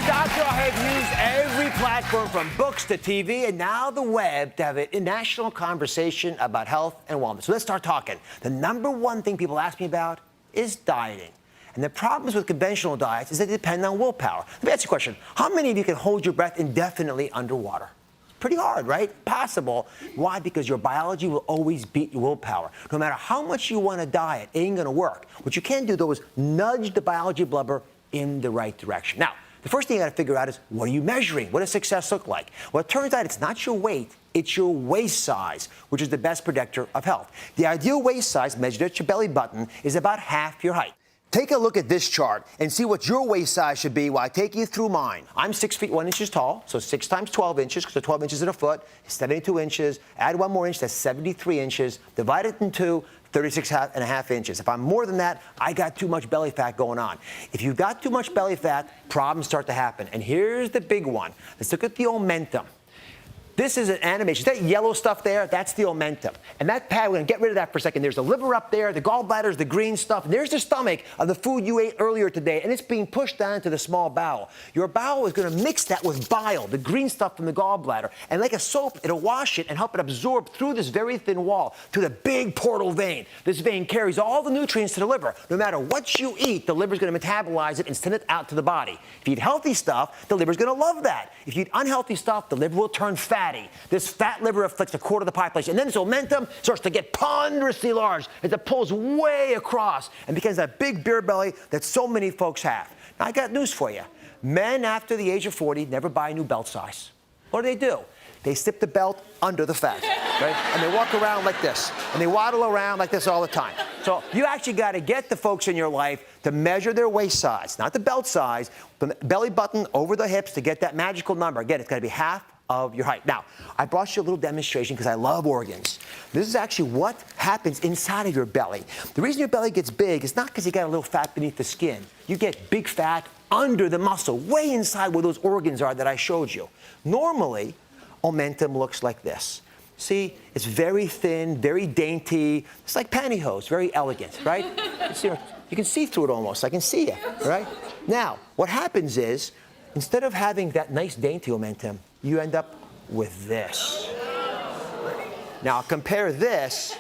Doctor. I have used every platform from books to TV and now the web to have a national conversation about health and wellness. So let's start talking. The number one thing people ask me about is dieting. And the problems with conventional diets is they depend on willpower. Let me ask you a question. How many of you can hold your breath indefinitely underwater? Pretty hard, right? Possible. Why? Because your biology will always beat your willpower. No matter how much you want to diet, it ain't going to work. What you can do, though, is nudge the biology blubber in the right direction. Now, the first thing you got to figure out is, what are you measuring? What does success look like? Well, it turns out it's not your weight, it's your waist size, which is the best predictor of health. The ideal waist size, measured at your belly button, is about half your height. Take a look at this chart and see what your waist size should be while I take you through mine. I'm 6 feet 1 inches tall, so 6 times 12 inches, because 12 inches in a foot is 72 inches. Add 1 more inch, that's 73 inches. Divide it in 2, 36 and a half inches. If I'm more than that, I got too much belly fat going on. If you've got too much belly fat, problems start to happen. And here's the big one. Let's look at the omentum. This is an animation. That yellow stuff there, that's the omentum. And that pad, we're going to get rid of that for a second. There's the liver up there, the gallbladder, the green stuff. And there's the stomach of the food you ate earlier today, and it's being pushed down to the small bowel. Your bowel is going to mix that with bile, the green stuff from the gallbladder. And like a soap, it'll wash it and help it absorb through this very thin wall to the big portal vein. This vein carries all the nutrients to the liver. No matter what you eat, the liver's going to metabolize it and send it out to the body. If you eat healthy stuff, the liver's going to love that. If you eat unhealthy stuff, the liver will turn fatty. This fat liver afflicts a quarter of the population. And then this omentum starts to get ponderously large as it pulls way across and becomes that big beer belly that so many folks have. Now, I got news for you. Men after the age of 40 never buy a new belt size. What do? They slip the belt under the fat, right? And they walk around like this. And they waddle around like this all the time. So you actually got to get the folks in your life to measure their waist size, not the belt size, the belly button over the hips to get that magical number. Again, it's got to be half of your height. Now, I brought you a little demonstration because I love organs. This is actually what happens inside of your belly. The reason your belly gets big is not because you got a little fat beneath the skin. You get big fat under the muscle, way inside where those organs are that I showed you. Normally, omentum looks like this. See, it's very thin, very dainty. It's like pantyhose, very elegant, right? You can see through it almost. I can see you, right? Now, what happens is, instead of having that nice dainty omentum, you end up with this. Now, compare this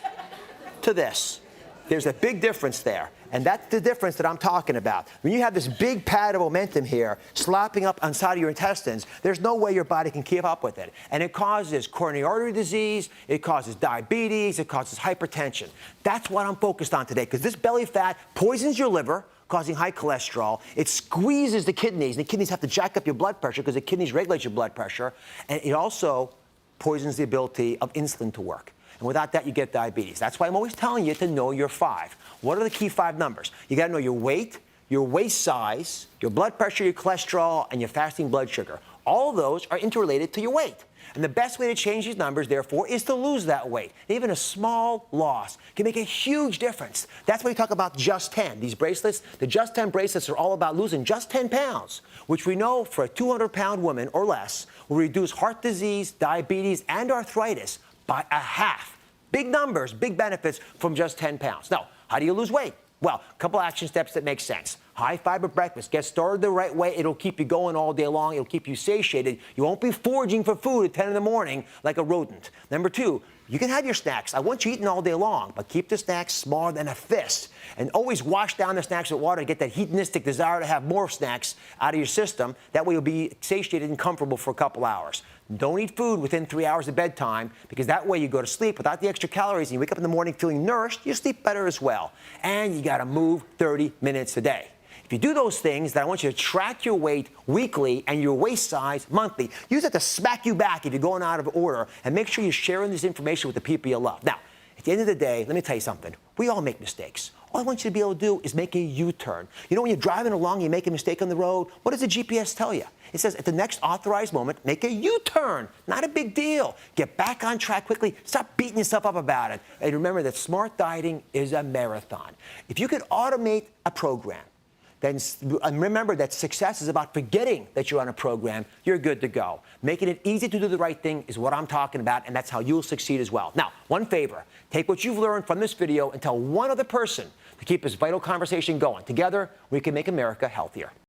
to this. There's a big difference there. And that's the difference that I'm talking about. When you have this big pad of omentum here slopping up inside of your intestines, there's no way your body can keep up with it. And it causes coronary artery disease, it causes diabetes, it causes hypertension. That's what I'm focused on today, because this belly fat poisons your liver, causing high cholesterol. It squeezes the kidneys, and the kidneys have to jack up your blood pressure because the kidneys regulate your blood pressure. And it also poisons the ability of insulin to work. And without that, you get diabetes. That's why I'm always telling you to know your 5. What are the key 5 numbers? You got to know your weight, your waist size, your blood pressure, your cholesterol, and your fasting blood sugar. All of those are interrelated to your weight. And the best way to change these numbers, therefore, is to lose that weight. Even a small loss can make a huge difference. That's why we talk about Just 10. These bracelets, the Just 10 bracelets are all about losing just 10 pounds, which we know for a 200-pound woman or less will reduce heart disease, diabetes, and arthritis by a half. Big numbers, big benefits from just 10 pounds. Now, how do you lose weight? Well, a couple action steps that make sense. High fiber breakfast. Get started the right way. It'll keep you going all day long. It'll keep you satiated. You won't be foraging for food at 10 in the morning like a rodent. Number 2, you can have your snacks. I want you eating all day long, but keep the snacks smaller than a fist. And always wash down the snacks with water to get that hedonistic desire to have more snacks out of your system. That way you'll be satiated and comfortable for a couple hours. Don't eat food within 3 hours of bedtime, because that way you go to sleep without the extra calories and you wake up in the morning feeling nourished, you sleep better as well. And you got to move 30 minutes a day. If you do those things, then I want you to track your weight weekly and your waist size monthly. Use that to smack you back if you're going out of order, and make sure you're sharing this information with the people you love. Now, at the end of the day, let me tell you something. We all make mistakes. All I want you to be able to do is make a U-turn. You know, when you're driving along, you make a mistake on the road, what does the GPS tell you? It says, at the next authorized moment, make a U-turn. Not a big deal. Get back on track quickly. Stop beating yourself up about it. And remember that smart dieting is a marathon. If you could automate a program, then remember that success is about forgetting that you're on a program. You're good to go. Making it easy to do the right thing is what I'm talking about, and that's how you'll succeed as well. Now, one favor. Take what you've learned from this video and tell one other person to keep this vital conversation going. Together, we can make America healthier.